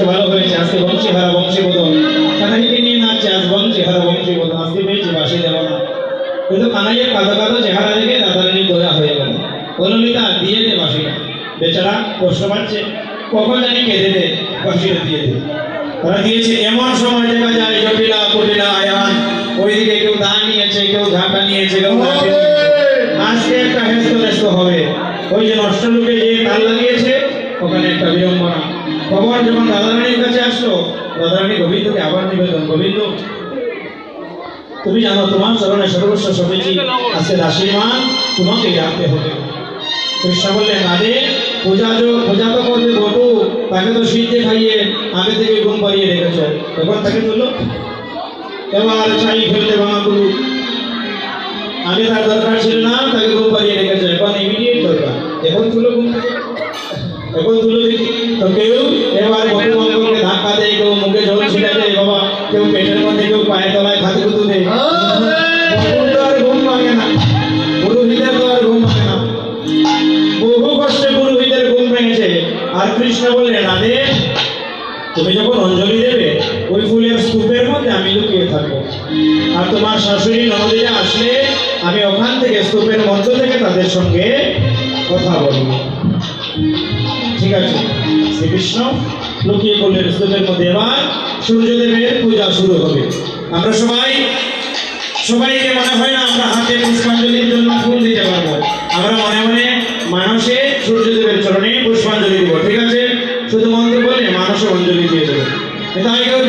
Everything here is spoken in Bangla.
আজকে ভালো হয়েছে, আজকে বংশীহারা বংশীবোধন কানাইকে নিয়ে নাচছে, আজ বংশীহারা বংশীবোধন, আজকে পেয়েছি বাসি দেব না। কিন্তু কানাইয়ের কাঁদো কাঁদো চেহারা দেখে দাদারানী দয়া হয়ে গেল, বললিতা দিয়ে দে বাসিটা, বেচারা কষ্ট পাচ্ছে, কখন জানি কেঁদে দে, বাসিটা দিয়ে দে। তারা দিয়েছে। এমন সময় দেখা যায় জটিলা কুটিলা আয়ান, ওইদিকে কেউ দা নিয়েছে, কেউ ঝাঁটা নিয়েছে, কেউ লাঠি নিয়েছে। আজকে একটা হেস্ত হবে। ওই যে নষ্ট লোকে যে তাল লাগিয়েছে ওখানে একটা বিড়ম্বনা। খবর যখন দাদারানীর কাছে আসলো, দাদারানী গোবিন্দকে আবার নিবেদন, গোবিন্দ তুমি জানো তোমার চরণে সর্বস্ব সবেছি, আজকে দাসীর মান তোমাকেই রাখতে হবে। কৃষ্ণ বললেন আরে পূজা তো করবে বটু, তাকে তো সিদ্ধে খাইয়ে আগে থেকে ঘুম পাড়িয়ে রেখেছ, এবার তাকে তুলো, এবার চাই ফেলতে বাঙাগুলো। আগে তার দরকার ছিল না, তাকে ঘুম পাড়িয়ে রেখেছে, এখন ইমিডিয়েট দরকার, এখন তুলো ঘুম থেকে, এখন তুলো দেখি। তো কেউ এবার বটু মঙ্গলকে ধাক্কা দেয়, কেউ মুখে জল ছিটা দেয় বাবা, কেউ পেটের মধ্যে, কেউ পায়ের তলায় খাতে কুতু দেয়। আর ঘুম ভাঙে না, পুরোহিতের তো আর ঘুম ভাঙে না, বহু কষ্টে পুরোহিতের ঘুম ভেঙেছে। আর কৃষ্ণ বললেন রাধে তুমি যখন অঞ্জলি দেবে ওই ফুলের স্তূপের মধ্যে আমি লুকিয়ে থাকবো, আর তোমার শাশুড়ি ননদীরা আসলে আমি ওখান থেকে স্তূপের মধ্য থেকে তাদের সঙ্গে কথা বলব। ঠিক আছে, শ্রীকৃষ্ণ লুকিয়ে পড়লেন স্তূপের মধ্যে। এবার সূর্যদেবের পূজা শুরু হবে। আমরা সবাইকে মনে হয় না আমরা হাতে পুষ্পাঞ্জলির জন্য ফুল দিতে পারবো, আমরা মনে মনে মানসে সূর্যদেবের চরণে পুষ্পাঞ্জলি দিব। ঠিক আছে, শুধু মন্ত্র বলে মানসে অঞ্জলি দিয়ে দেবো। তাই কেউ